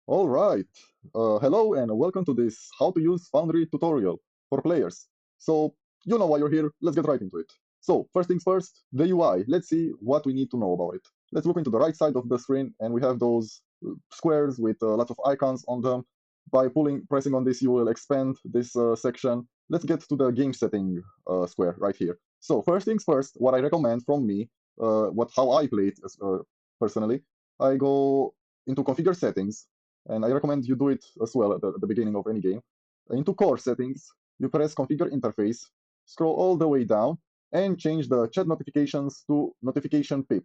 All right. Hello and welcome to this how to use Foundry tutorial for players. So you know why you're here. Let's get right into it. So first things first, the UI. Let's see what we need to know about it. Let's look into the right side of the screen, and we have those squares with lots of icons on them. By pressing on this, you will expand this section. Let's get to the game setting square right here. So first things first, what I recommend from me, how I play it personally, I go into configure settings, and I recommend you do it as well at the beginning of any game. Into core settings, you press configure interface, scroll all the way down, and change the chat notifications to notification pip.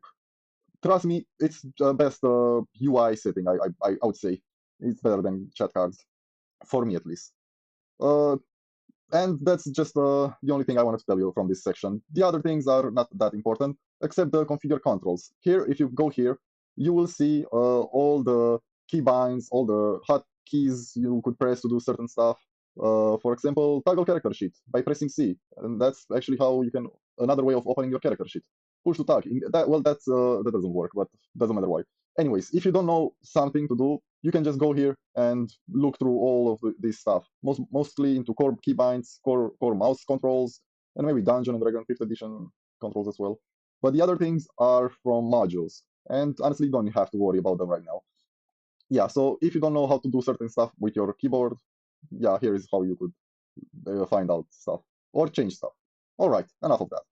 Trust me, it's the best UI setting, I would say. It's better than chat cards, for me at least. Uh, and that's just the only thing I wanted to tell you from this section. The other things are not that important, except the configure controls. Here, if you go here, you will see all the keybinds, all the hotkeys you could press to do certain stuff. For example, toggle character sheet by pressing C, and that's actually how you can another way of opening your character sheet. Push to tag. That doesn't work, but doesn't matter why. Anyways, if you don't know something to do, you can just go here and look through all of this stuff, mostly into core keybinds, core mouse controls, and maybe Dungeon and Dragon 5th edition controls as well. But the other things are from modules, and honestly, you don't have to worry about them right now. Yeah, so if you don't know how to do certain stuff with your keyboard, yeah, here is how you could find out stuff or change stuff. All right, enough of that.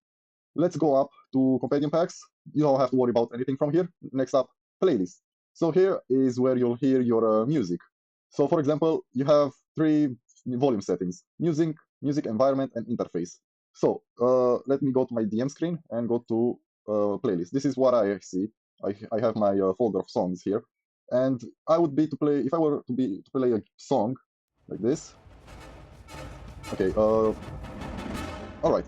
Let's go up to companion packs. You don't have to worry about anything from here. Next up, playlist. So here is where you'll hear your music. So for example, you have three volume settings: music environment, and interface. So let me go to my DM screen and go to playlist. This is what I see. I have my folder of songs here, and I would be to play if I were to play a song like this. Okay. All right.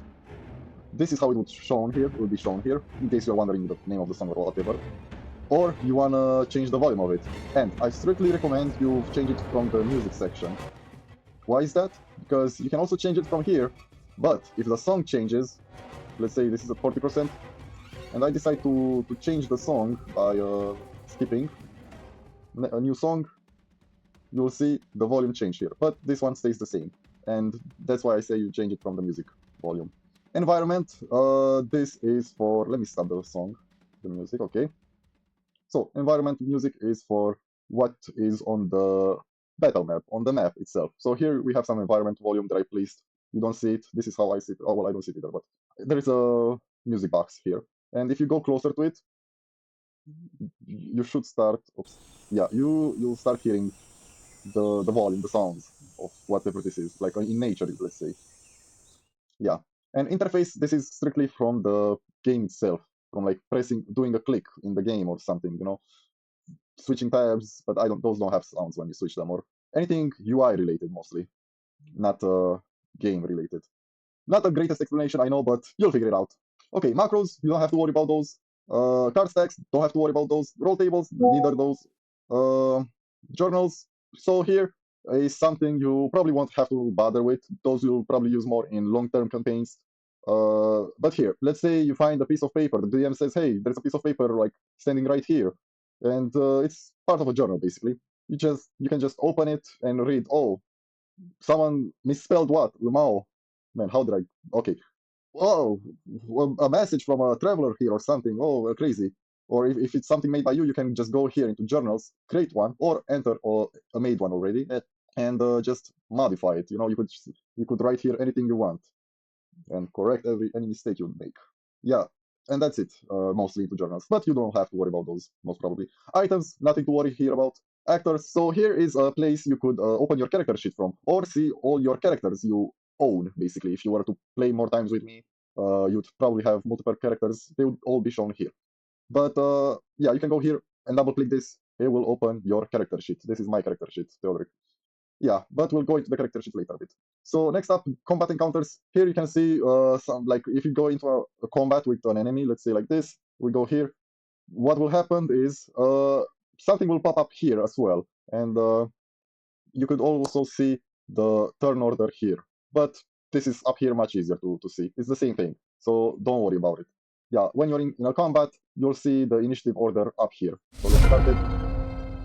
This is how it would shown here. It will be shown here, in case you're wondering the name of the song or whatever. Or you wanna change the volume of it. And I strictly recommend you change it from the music section. Why is that? Because you can also change it from here, but if the song changes, let's say this is at 40%, and I decide to change the song by skipping a new song, you'll see the volume change here. But this one stays the same, and that's why I say you change it from the music volume. Environment, this is for, let me stop the song, the music, okay. So environment music is for what is on the battle map, on the map itself. So here we have some environment volume that I placed. You don't see it. This is how I see it. Oh, well, I don't see it either, but there is a music box here. And if you go closer to it, you should start, oops, yeah, you'll start hearing the volume, the sounds of whatever this is, like in nature, let's say. Yeah. And interface, this is strictly from the game itself, from like doing a click in the game or something, switching tabs, but those don't have sounds when you switch them, or anything UI related mostly, not game related. Not the greatest explanation, I know, but you'll figure it out. Okay, macros, you don't have to worry about those. Card stacks, don't have to worry about those. Roll tables, neither those. Uh, Journals, so here is something you probably won't have to bother with. Those you'll probably use more in long-term campaigns. But here, let's say you find a piece of paper. The DM says, "Hey, there's a piece of paper like standing right here," and it's part of a journal basically. You can just open it and read. Oh, someone misspelled what? Lamau. Man, how did I? Okay. Oh, a message from a traveler here or something. Oh, crazy. Or if it's something made by you, you can just go here into journals, create one, or enter a made one already, and just modify it. You could write here anything you want and correct any mistake you make. Yeah, and that's it, mostly into journals. But you don't have to worry about those, most probably. Items, nothing to worry here about. Actors, so here is a place you could open your character sheet from, or see all your characters you own, basically. If you were to play more times with me, you'd probably have multiple characters. They would all be shown here. But yeah, you can go here and double click this. It will open your character sheet. This is my character sheet, Theodoric. Yeah, but we'll go into the character sheet later a bit. So next up, combat encounters. Here you can see some, like if you go into a combat with an enemy, let's say like this, we go here. What will happen is something will pop up here as well. And you could also see the turn order here. But this is up here much easier to see. It's the same thing, so don't worry about it. Yeah, when you're in a combat, you'll see the initiative order up here. So let's start it.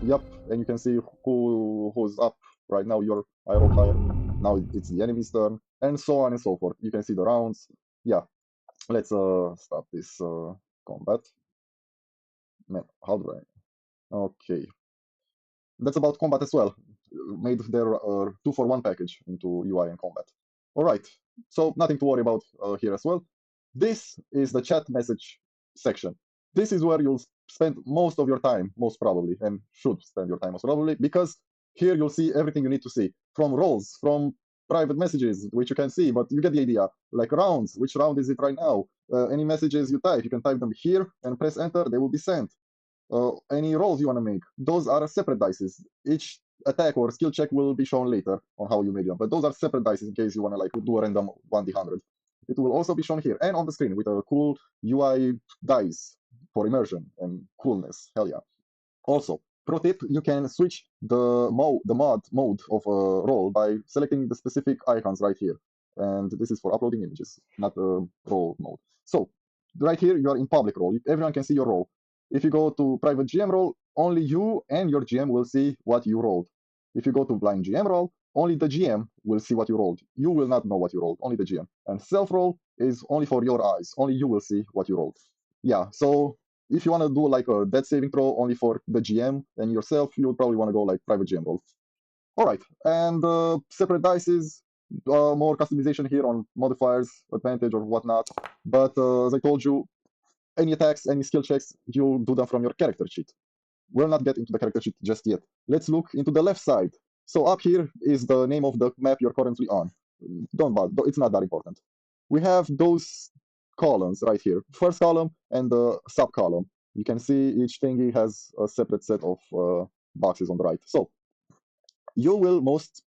Yep, and you can see who's up right now. I rolled higher. Now it's the enemy's turn, and so on and so forth. You can see the rounds. Yeah, let's start this combat. Man, how do I? Okay, that's about combat as well. Made their 2-for-1 package into UI and combat. All right, so nothing to worry about here as well. This is the chat message section. This is where you'll spend most of your time, most probably, and should spend your time most probably, because here you'll see everything you need to see from roles, from private messages, which you can see, but you get the idea. Like rounds, which round is it right now? Any messages you type, you can type them here and press enter, they will be sent. Any rolls you want to make, those are separate dices. Each attack or skill check will be shown later on how you make them, but those are separate dices in case you want to like do a random 1d100. It will also be shown here and on the screen with a cool UI dice for immersion and coolness. Hell yeah. Also, pro tip, you can switch the mod mode of a roll by selecting the specific icons right here. And this is for uploading images, not the roll mode. So right here, you are in public role. Everyone can see your roll. If you go to private GM role, only you and your GM will see what you rolled. If you go to blind GM role, only the GM will see what you rolled. You will not know what you rolled, only the GM. And self roll is only for your eyes. Only you will see what you rolled. Yeah, so if you want to do like a death saving throw only for the GM and yourself, you would probably want to go like private GM role. All right, and separate dices, more customization here on modifiers, advantage or whatnot. But as I told you, any attacks, any skill checks, you'll do them from your character sheet. We'll not get into the character sheet just yet. Let's look into the left side. So up here is the name of the map you're currently on. Don't bother, it's not that important. We have those columns right here. First column and the sub column. You can see each thingy has a separate set of boxes on the right. So you will most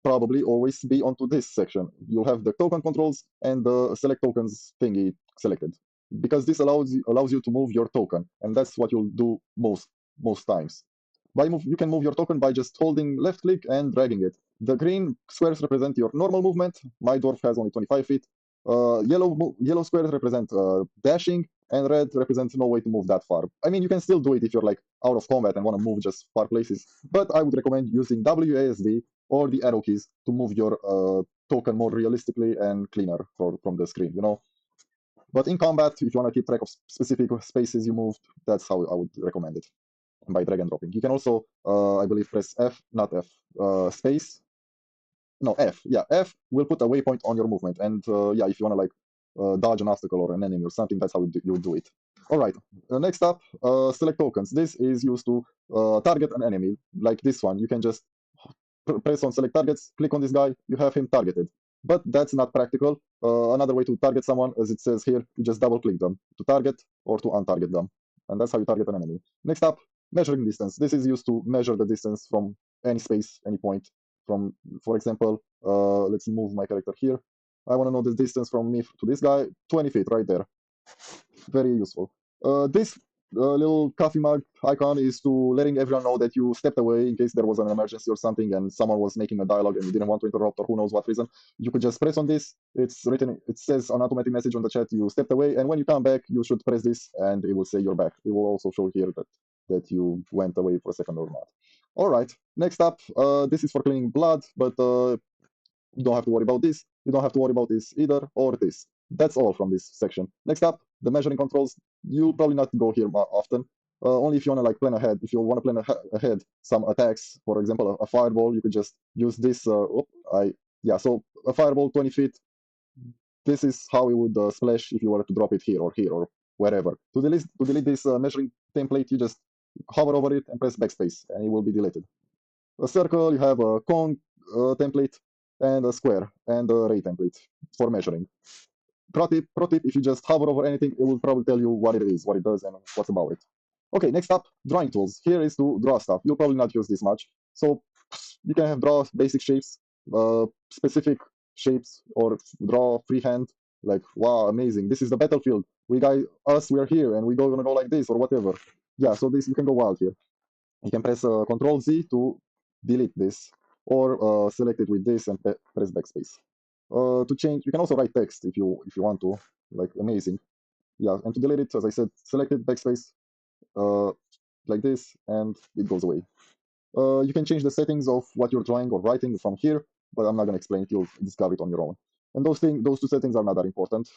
probably always be onto this section. You'll have the token controls and the select tokens thingy selected, because this allows you to move your token, and that's what you'll do most times. You can move your token by just holding left click and dragging it. The green squares represent your normal movement. My dwarf has only 25 feet. Yellow squares represent dashing, and red represents no way to move that far. I mean, you can still do it if you're like out of combat and want to move just far places, but I would recommend using WASD or the arrow keys to move your token more realistically and cleaner from the screen, you know. But in combat, if you want to keep track of specific spaces you moved, that's how I would recommend it, by drag and dropping. You can also, I believe, press F, not F, space. No, F. Yeah, F will put a waypoint on your movement. And yeah, if you want to like dodge an obstacle or an enemy or something, that's how you would do it. All right, next up, select tokens. This is used to target an enemy, like this one. You can just press on select targets, click on this guy, you have him targeted. But that's not practical. Another way to target someone, as it says here, you just double click them to target or to untarget them. And that's how you target an enemy. Next up, measuring distance. This is used to measure the distance from any space, any point. From, for example, let's move my character here. I want to know the distance from me to this guy, 20 feet right there. Very useful. This little coffee mug icon is to letting everyone know that you stepped away in case there was an emergency or something and someone was making a dialogue and you didn't want to interrupt or who knows what reason. You could just press on this. It's written, it says an automatic message on the chat, you stepped away, and when you come back, you should press this and it will say you're back. It will also show here that you went away for a second or not. All right, next up, this is for cleaning blood, but you don't have to worry about this. You don't have to worry about this either, or this. That's all from this section. Next up, the measuring controls. You'll probably not go here often. Only if you want to like plan ahead. If you want to plan ahead some attacks, for example, a fireball, you could just use this. So a fireball 20 feet. This is how it would splash if you were to drop it here or wherever. To delete this measuring template, you just hover over it and press backspace, and it will be deleted. A circle, you have a cone template, and a square, and a ray template for measuring. Pro tip, if you just hover over anything, it will probably tell you what it is, what it does, and what's about it. Okay, next up, drawing tools. Here is to draw stuff. You'll probably not use this much. So you can have draw basic shapes, specific shapes, or draw freehand. Like, wow, amazing. This is the battlefield. We're here, and we're gonna go like this, or whatever. Yeah, so this, you can go wild here. You can press Control Z to delete this, or select it with this and press backspace. To change, you can also write text if you want to, like amazing. Yeah, and to delete it, as I said, select it, backspace. like this, and it goes away. You can change the settings of what you're drawing or writing from here, but I'm not going to explain it. You'll discover it on your own. And those two settings are not that important.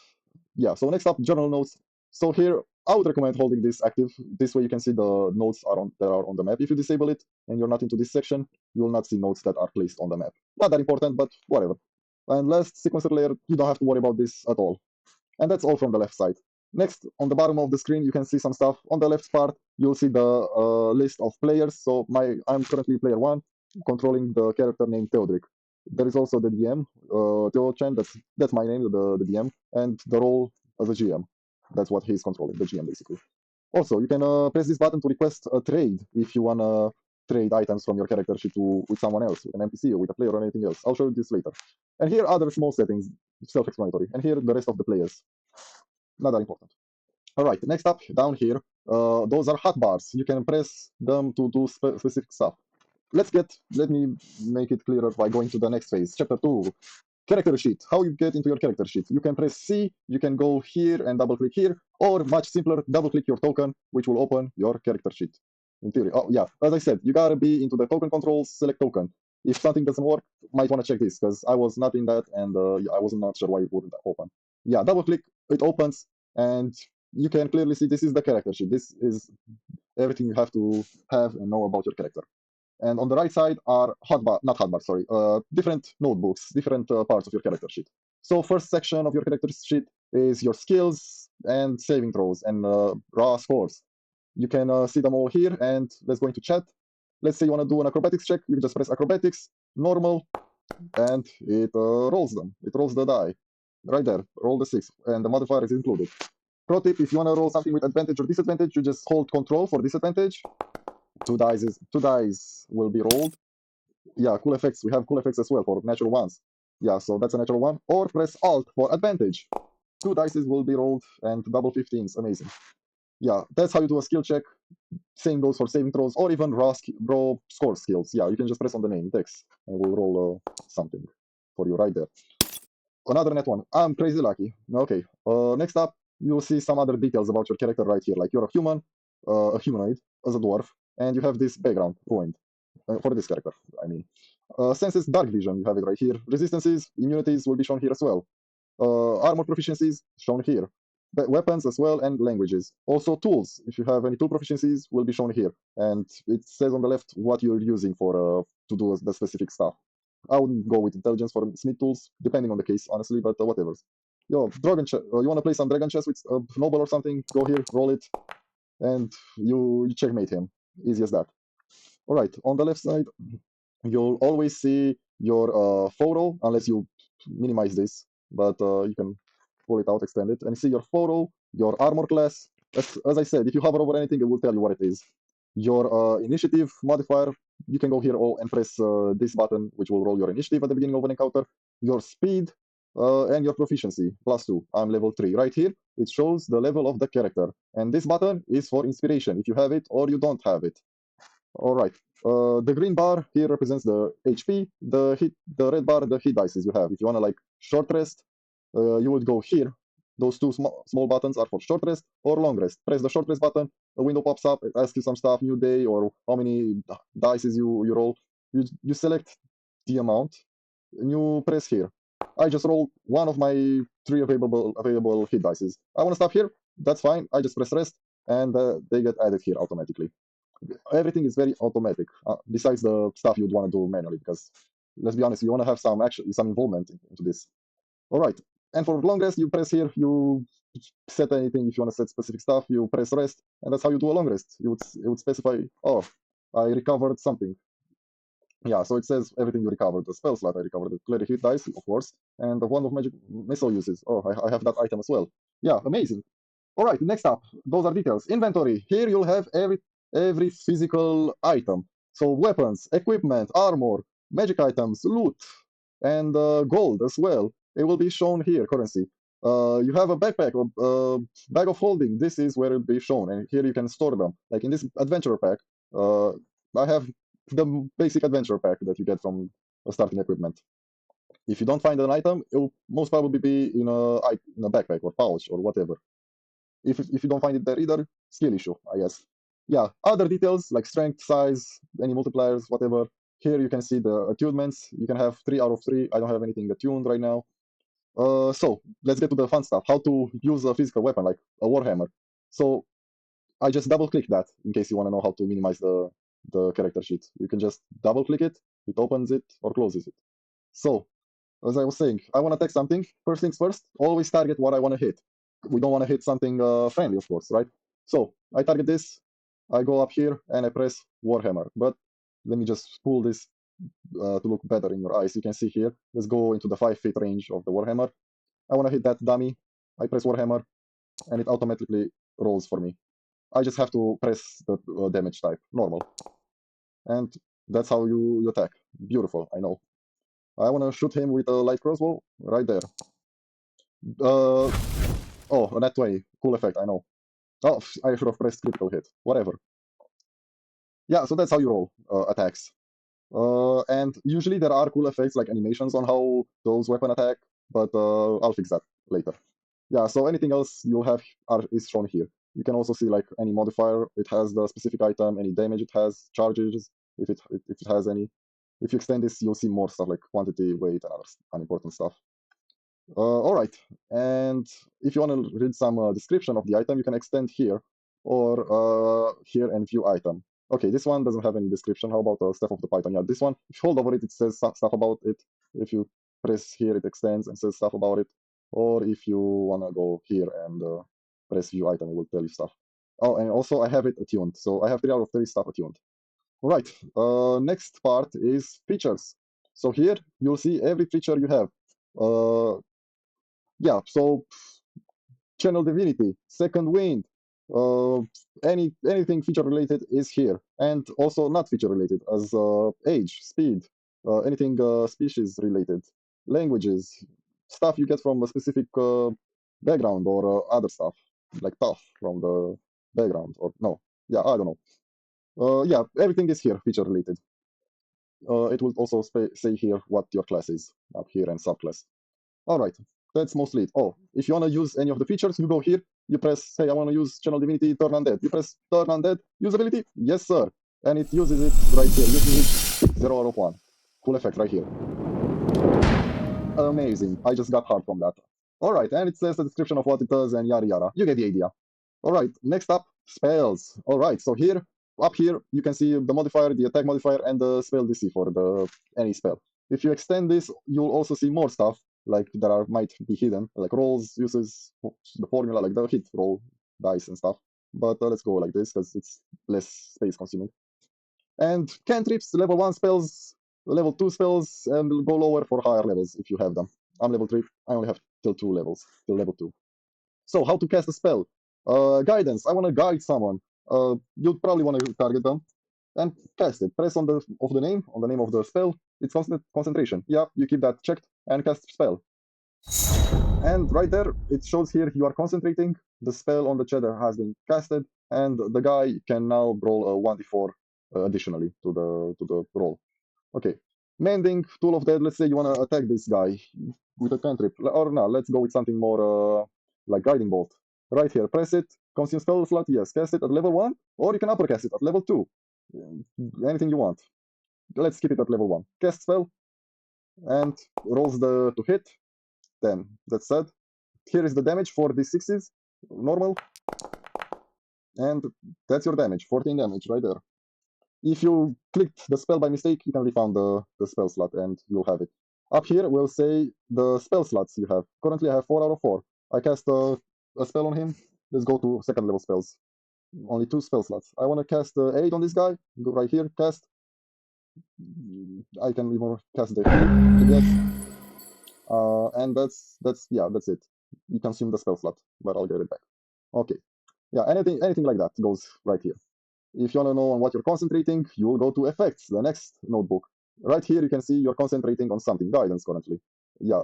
Yeah, so next up, journal notes. So here, I would recommend holding this active. This way you can see the notes that are on the map. If you disable it and you're not into this section, you will not see notes that are placed on the map. Not that important, but whatever. And last, sequencer layer, you don't have to worry about this at all. And that's all from the left side. Next, on the bottom of the screen, you can see some stuff. On the left part, you'll see the list of players. So I'm currently player 1, controlling the character named Theodric. There is also the DM, teo-chan, that's my name, the DM, and the role as a GM. That's what he's controlling, the GM basically. Also, you can press this button to request a trade if you want to trade items from your character sheet with someone else, with an NPC or with a player or anything else. I'll show you this later. And here, other small settings, self-explanatory. And here, the rest of the players. Not that important. All right, next up, down here, those are hotbars. You can press them to do specific stuff. Let me make it clearer by going to the next phase, chapter 2. Character sheet. How you get into your character sheet? You can press C, you can go here and double click here, or much simpler, double click your token, which will open your character sheet. In theory. Oh yeah, as I said, you gotta be into the token controls, select token. If something doesn't work, might want to check this, because I was not in that, and I was not sure why it wouldn't open. Yeah, double click, it opens, and you can clearly see this is the character sheet. This is everything you have to have and know about your character. And on the right side are different notebooks, different parts of your character sheet. So first section of your character sheet is your skills and saving throws and raw scores. You can see them all here, and let's go into chat. Let's say you want to do an acrobatics check. You just press acrobatics, normal, and it rolls them. It rolls the die. Right there, roll the 6, and the modifier is included. Pro tip, if you want to roll something with advantage or disadvantage, you just hold control for disadvantage. Two dice will be rolled. Yeah, cool effects. We have cool effects as well for natural ones. Yeah, so that's a natural one. Or press Alt for advantage. Two dices will be rolled and double 15s. Amazing. Yeah, that's how you do a skill check. Same goes for saving throws or even raw score skills. Yeah, you can just press on the name text and we'll roll something for you right there. Another net one. I'm crazy lucky. Okay. Next up, you'll see some other details about your character right here. Like you're a human, a humanoid, as a dwarf, and you have this background ruined for this character. I mean, senses, dark vision. You have it right here. Resistances, immunities will be shown here as well. Armor proficiencies shown here. Weapons as well, and languages. Also tools. If you have any tool proficiencies, will be shown here. And it says on the left what you're using for to do the specific stuff. I wouldn't go with intelligence for smith tools, depending on the case, honestly, but whatever. Yo, dragon you want to play some dragon chess with noble or something? Go here, roll it, and you checkmate him. Easy as that. All right, on the left side, you'll always see your photo, unless you minimize this, but you can pull it out, extend it, and see your photo, your armor class. As I said, if you hover over anything, it will tell you what it is. Your initiative modifier, you can go here and press this button, which will roll your initiative at the beginning of an encounter. Your speed and your proficiency, +2. I'm level 3. Right here, it shows the level of the character. And this button is for inspiration, if you have it or you don't have it. All right. The green bar here represents the HP. The red bar, the hit dices you have. If you want to like short rest, you would go here. Those two small buttons are for short rest or long rest. Press the short rest button, a window pops up, it asks you some stuff, new day, or how many dices you roll. You select the amount, and you press here. I just rolled one of my 3 available hit dices. I want to stop here. That's fine. I just press rest, and they get added here automatically. Everything is very automatic, besides the stuff you'd want to do manually, because let's be honest, you want to have some involvement into this. All right, and for long rest, you press here, you set anything. If you want to set specific stuff, you press rest, and that's how you do a long rest. It would specify, oh, I recovered something. Yeah, so it says everything you recovered. The spell slot I recovered, the cleric hit dice, of course, and the wand of magic missile uses. Oh, I have that item as well. Yeah, amazing. All right, next up, those are details. Inventory. Here you'll have every physical item. So weapons, equipment, armor, magic items, loot, and gold as well. It will be shown here, currency. You have a backpack, or bag of holding. This is where it will be shown, and here you can store them. Like in this adventure pack, I have the basic adventure pack that you get from starting equipment. If you don't find an item, it will most probably be in a backpack or pouch or whatever. If you don't find it there either, skill issue, I guess. Yeah, other details like strength, size, any multipliers, whatever. Here you can see the attunements. You can have 3 out of 3. I don't have anything attuned right now. So let's get to the fun stuff. How to use a physical weapon like a warhammer. So I just double click that in case you want to know how to minimize the character sheet. You can just double click it, it opens it or closes it. So as I was saying, I want to text something. First things first, always target what I want to hit. We don't want to hit something friendly, of course, right? So I target this, I go up here and I press Warhammer. But let me just pull this to look better in your eyes. You can see here, let's go into the 5 feet range of the Warhammer. I want to hit that dummy. I press Warhammer and it automatically rolls for me. I just have to press the damage type, normal. And that's how you attack. Beautiful, I know. I want to shoot him with a light crossbow right there. Uh, oh, a nat 20. Cool effect, I know. Oh, I should have pressed critical hit. Whatever. Yeah, so that's how you roll attacks. And usually there are cool effects like animations on how those weapon attack, but I'll fix that later. Yeah, so anything else you'll have is shown here. You can also see like any modifier, it has the specific item, any damage it has, charges, if it has any. If you extend this, you'll see more stuff like quantity, weight, and other unimportant stuff. All right, and if you want to read some description of the item, you can extend here or here and view item. Okay, this one doesn't have any description. How about stuff of the Python? Yeah, this one, if you hold over it, it says stuff about it. If you press here, it extends and says stuff about it. Or if you want to go here and press view item, it will tell you stuff. Oh, and also I have it attuned. So I have 3 out of 3 stuff attuned. All right, next part is features. So here you'll see every feature you have. Yeah, so channel divinity, second wind, uh, anything feature related is here, and also not feature related as age, speed, anything species related, languages, stuff you get from a specific background or other stuff like tough from the background or no, yeah, I don't know. Yeah, everything is here feature related. It will also say here what your class is up here and subclass. All right, that's mostly it. Oh, if you want to use any of the features, you go here, you press, hey, I want to use Channel Divinity, Turn Undead. You press Turn Undead, usability, yes, sir. And it uses it right here, using it 0 out of 1. Cool effect right here. Amazing, I just got hard from that. All right, and it says the description of what it does and yada yada. You get the idea. All right, next up, spells. All right, so here, up here, you can see the modifier, the attack modifier, and the spell DC for the any spell. If you extend this, you'll also see more stuff, like there are might be hidden, like rolls, uses, the formula, like the hit roll, dice and stuff. But let's go like this, because it's less space consuming. And cantrips, level 1 spells, level 2 spells, and will go lower for higher levels if you have them. I'm level 3, I only have till 2 levels, till level 2. So how to cast a spell? Guidance. I want to guide someone. You'll probably want to target them and cast it. Press on the name of the spell. It's concentration. Yeah, you keep that checked and cast spell. And right there, it shows here you are concentrating. The spell on the cheddar has been casted, and the guy can now roll a 1d4 additionally to the roll. Okay. Mending, Tool of Dead. Let's say you want to attack this guy with a cantrip. Or no, let's go with something more like Guiding Bolt. Right here, press it, consume spell slot, yes, cast it at level 1, or you can uppercast it at level 2. Anything you want. Let's keep it at level 1. Cast spell, and rolls to hit. 10. That's sad. Here is the damage for these 6s, normal. And that's your damage, 14 damage right there. If you clicked the spell by mistake, you can refound the spell slot and you'll have it. Up here, we'll say the spell slots you have. Currently, I have 4 out of 4. I cast a spell on him. Let's go to second level spells. Only 2 spell slots. I want to cast 8 on this guy. Go right here, cast. I can even cast the heal, I guess. And that's it. You consume the spell slot, but I'll get it back. Okay. Yeah, anything like that goes right here. If you want to know on what you're concentrating, you will go to effects, the next notebook. Right here, you can see you're concentrating on something, guidance currently. Yeah,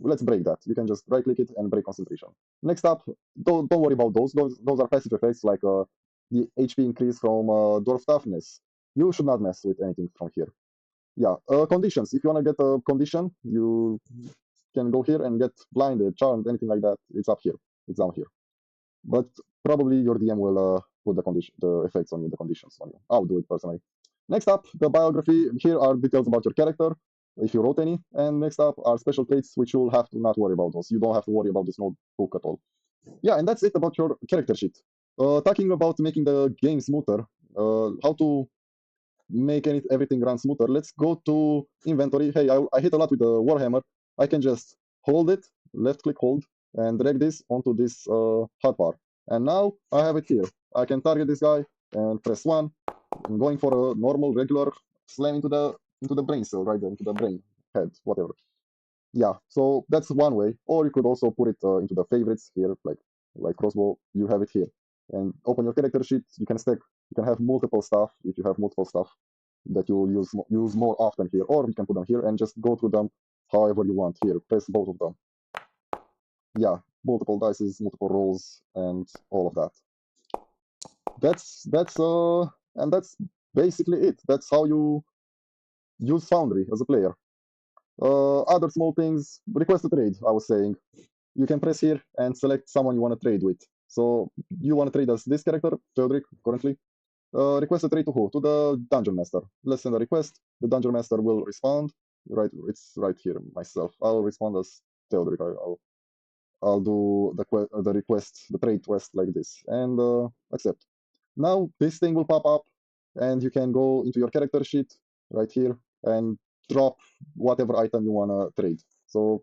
let's break that. You can just right click it and break concentration. Next up, don't worry about those. Those are passive effects like the HP increase from dwarf toughness. You should not mess with anything from here. Yeah, conditions. If you want to get a condition, you can go here and get blinded, charmed, anything like that. It's up here. It's down here. But probably your DM will put the effects on you, the conditions on you. I'll do it personally. Next up, the biography. Here are details about your character, if you wrote any. And next up are special traits, which you'll have to not worry about those. You don't have to worry about this notebook at all. Yeah, and that's it about your character sheet. Talking about making the game smoother, how to make everything run smoother, let's go to inventory. Hey, I hit a lot with the Warhammer. I can just hold it, left click hold, and drag this onto this hotbar. And now I have it here. I can target this guy and press 1. I'm going for a normal, regular slam into the brain cell, right there, into the brain, head, whatever. Yeah, so that's one way. Or you could also put it into the favorites here, like crossbow. You have it here, and open your character sheet. You can stack. You can have multiple stuff if you have multiple stuff that you'll use more often here, or you can put them here and just go through them however you want. Here, press both of them. Yeah, multiple dices, multiple rolls, and all of that. That's basically it. That's how you use Foundry as a player. Other small things, request a trade, I was saying. You can press here and select someone you want to trade with. So you want to trade as this character, Theodoric, currently. Request a trade to who? To the Dungeon Master. Let's send a request. The Dungeon Master will respond. Right, it's right here, myself. I'll respond as Theodoric. I'll do the request, the trade quest like this, and accept. Now this thing will pop up, and you can go into your character sheet right here and drop whatever item you want to trade. So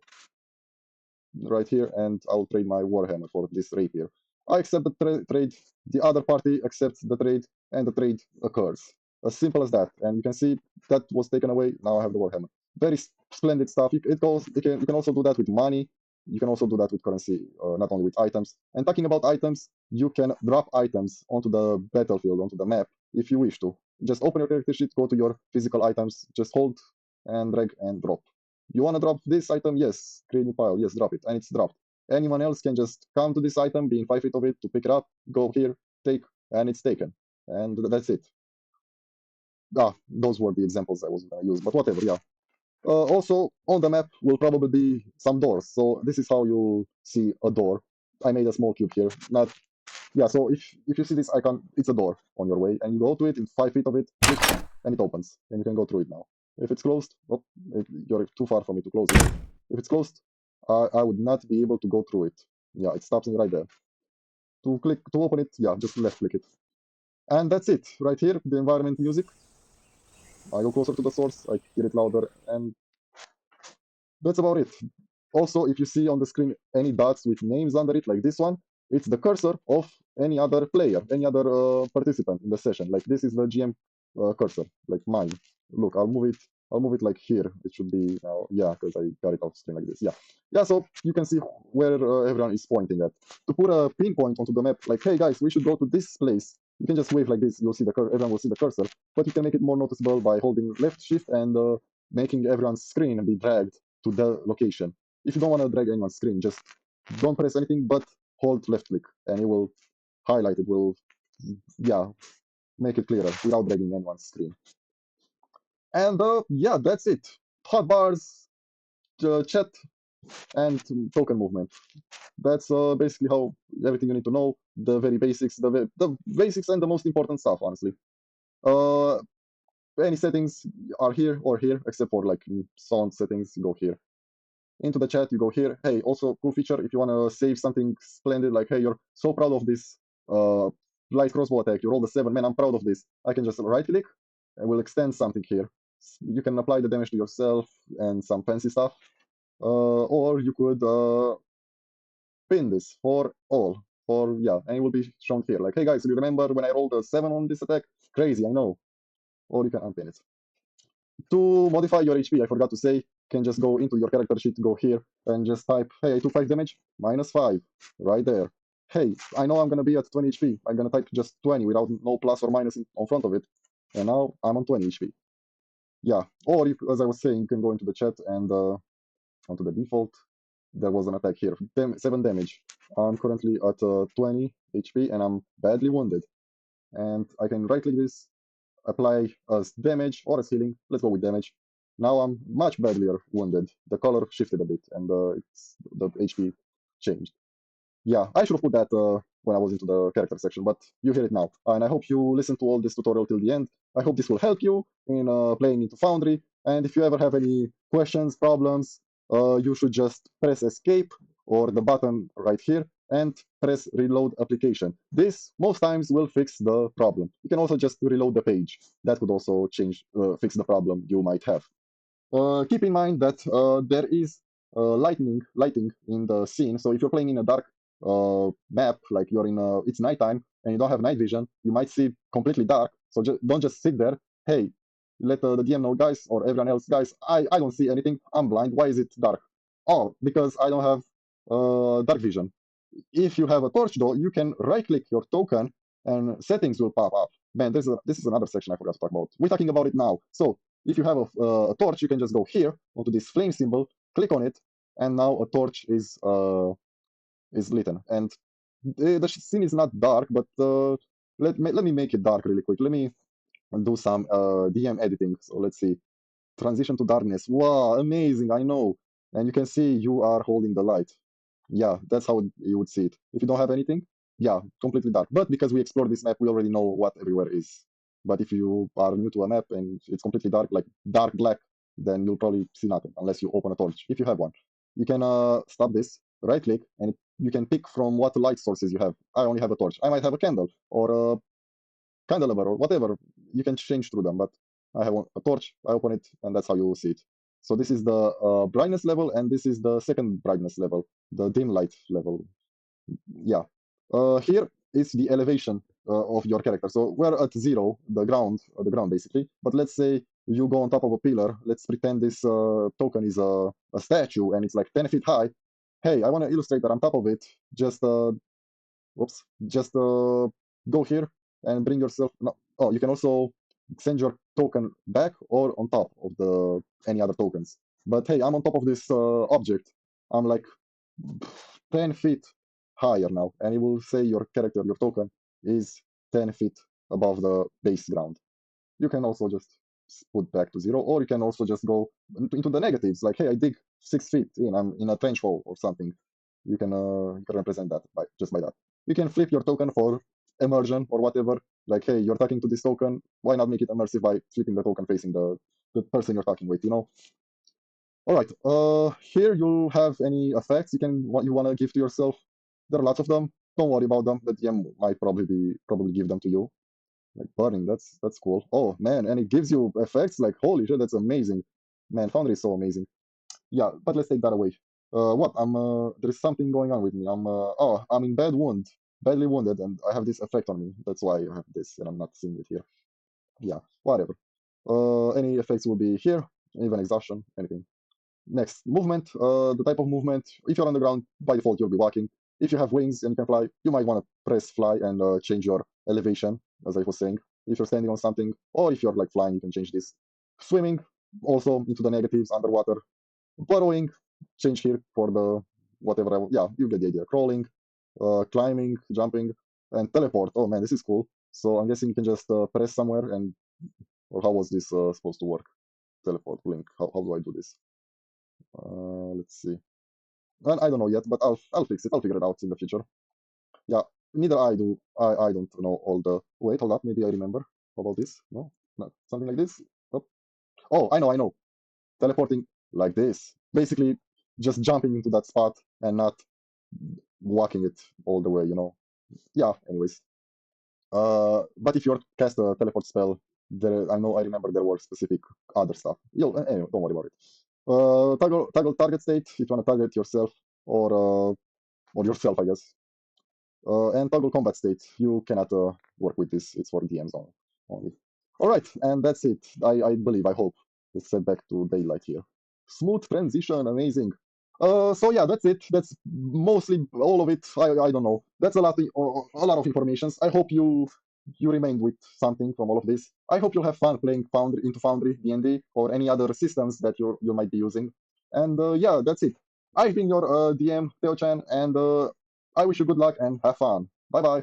right here, and I'll trade my Warhammer for this rapier. I accept the trade, the other party accepts the trade, and the trade occurs. As simple as that. And you can see that was taken away. Now I have the Warhammer. Very splendid stuff. You can also do that with money. You can also do that with currency, not only with items. And talking about items, you can drop items onto the battlefield, onto the map, if you wish to. Just open your character sheet, go to your physical items, just hold and drag and drop. You want to drop this item? Yes. Create new pile. Yes, drop it. And it's dropped. Anyone else can just come to this item, being 5 feet of it, to pick it up, go here, take, and it's taken. And that's it. Those were the examples I was going to use, but whatever, yeah. Also, on the map will probably be some doors. So this is how you see a door. I made a small cube here. So if you see this icon, it's a door on your way, and you go to it in 5 feet of it, click, and it opens, and you can go through it now. If it's closed, you're too far for me to close it. If it's closed, I would not be able to go through it. Yeah, it stops me right there. To open it, yeah, just left click it. And that's it. Right here, the environment music. I go closer to the source, I hear it louder, and that's about it. Also, if you see on the screen any dots with names under it, like this one, it's the cursor of any other player, any other participant in the session. Like this is the GM cursor, like mine. Look, I'll move it like here. It should be now, yeah, because I got it off screen like this. Yeah. So you can see where everyone is pointing at. To put a pinpoint onto the map, like, hey guys, we should go to this place. You can just wave like this. You'll see everyone will see the cursor, but you can make it more noticeable by holding left shift and making everyone's screen be dragged to the location. If you don't want to drag anyone's screen, just don't press anything but hold left click, and it will highlight it. Will make it clearer without dragging anyone's screen. And yeah, that's it. Hotbars, chat, and token movement. That's basically how everything you need to know. The very basics, the basics and the most important stuff, honestly. Any settings are here or here, except for like sound settings, you go here. Into the chat, you go here. Hey, also cool feature, if you want to save something splendid, like, hey, you're so proud of this light crossbow attack, you rolled a 7, man, I'm proud of this. I can just right click and we'll extend something here. You can apply the damage to yourself and some fancy stuff. Or you could pin this for all. And it will be shown here. Like, hey guys, you remember when I rolled a 7 on this attack? Crazy, I know. Or you can unpin it. To modify your HP, I forgot to say, you can just go into your character sheet, go here, and just type, hey, I took 5 damage, -5, right there. Hey, I know I'm going to be at 20 HP. I'm going to type just 20 without no plus or minus on front of it. And now I'm on 20 HP. Yeah, or as I was saying, you can go into the chat and onto the default. There was an attack here, 7 damage. I'm currently at 20 HP and I'm badly wounded. And I can right click this, apply as damage or as healing. Let's go with damage. Now I'm much badlier wounded. The color shifted a bit and the HP changed. Yeah, I should have put that when I was into the character section, but you hear it now. And I hope you listen to all this tutorial till the end. I hope this will help you in playing into Foundry. And if you ever have any questions, problems, you should just press escape or the button right here and press reload application. This most times will fix the problem. You can also just reload the page. That could also fix the problem you might have. Keep in mind that there is lighting in the scene. So if you're playing in a dark map, like it's nighttime and you don't have night vision, you might see completely dark. So don't just sit there. Hey, let the DM know, guys, or everyone else, guys, I don't see anything. I'm blind. Why is it dark? Oh, because I don't have dark vision. If you have a torch, though, you can right-click your token and settings will pop up. Man, this is another section I forgot to talk about. We're talking about it now. So if you have a torch, you can just go here onto this flame symbol, click on it, and now a torch is lit. And the scene is not dark, but let me make it dark really quick. Let me do some DM editing. So let's see. Transition to darkness. Wow, amazing, I know. And you can see you are holding the light. Yeah, that's how you would see it. If you don't have anything, yeah, completely dark. But because we explored this map, we already know what everywhere is. But if you are new to a map and it's completely dark, like dark black, then you'll probably see nothing unless you open a torch, if you have one. You can stop this, right click, and you can pick from what light sources you have. I only have a torch. I might have a candle or a candelabra or whatever. You can change through them, but I have a torch, I open it, and that's how you see it. So this is the brightness level, and this is the second brightness level, the dim light level. Yeah. Here is the elevation of your character. So we're at 0, the ground basically. But let's say you go on top of a pillar. Let's pretend this token is a statue and it's like 10 feet high. Hey, I want to illustrate that on top of it. Just go here and bring yourself. No, oh, you can also send your token back or on top of the any other tokens. But hey, I'm on top of this object. I'm like 10 feet higher now, and it will say your character, your token, is 10 feet above the base ground. You can also just put back to 0, or you can also just go into the negatives, like, hey, I dig 6 feet in, I'm in a trench hole or something. You can represent that just by that. You can flip your token for immersion or whatever. Like, hey, you're talking to this token, why not make it immersive by flipping the token facing the person you're talking with, you know? All right, here you'll have any effects what you want to give to yourself. There are lots of them. Don't worry about them. The DM might probably give them to you. Like burning, that's cool. Oh man, and it gives you effects like holy shit, that's amazing. Man, Foundry is so amazing. Yeah, but let's take that away. What? There's something going on with me. I'm in badly wounded, and I have this effect on me. That's why I have this, and I'm not seeing it here. Yeah, whatever. Any effects will be here, even exhaustion, anything. Next, movement. The type of movement. If you're on the ground, by default, you'll be walking. If you have wings and you can fly, you might want to press fly and change your elevation, as I was saying. If you're standing on something, or if you're like flying, you can change this. Swimming, also into the negatives, underwater. Burrowing, change here for the whatever. Yeah, you get the idea. Crawling, climbing, jumping, and teleport. Oh man, this is cool. So I'm guessing you can just press somewhere and, or how was this supposed to work? Teleport, blink. How do I do this? Let's see. Well, I don't know yet, but I'll fix it. I'll figure it out in the future. Yeah, neither I do. I don't know all the. Wait, hold up. Maybe I remember. How about this? No, not something like this. Nope. Oh, I know. Teleporting like this. Basically, just jumping into that spot and not walking it all the way. You know. Yeah. Anyways. But if you cast a teleport spell, I remember there were specific other stuff. Anyway, don't worry about it. Toggle target state if you want to target yourself or yourself, I guess. And toggle combat state. You cannot work with this. It's for DMs only. All right, and that's it. I believe. I hope. Let's set back to daylight here. Smooth transition, amazing. So yeah, that's it. That's mostly all of it. I don't know. That's a lot of information. I hope you remained with something from all of this. I hope you'll have fun playing Foundry D&D or any other systems that you might be using. And yeah, that's it. I've been your DM teo-chan, and I wish you good luck and have fun. Bye bye.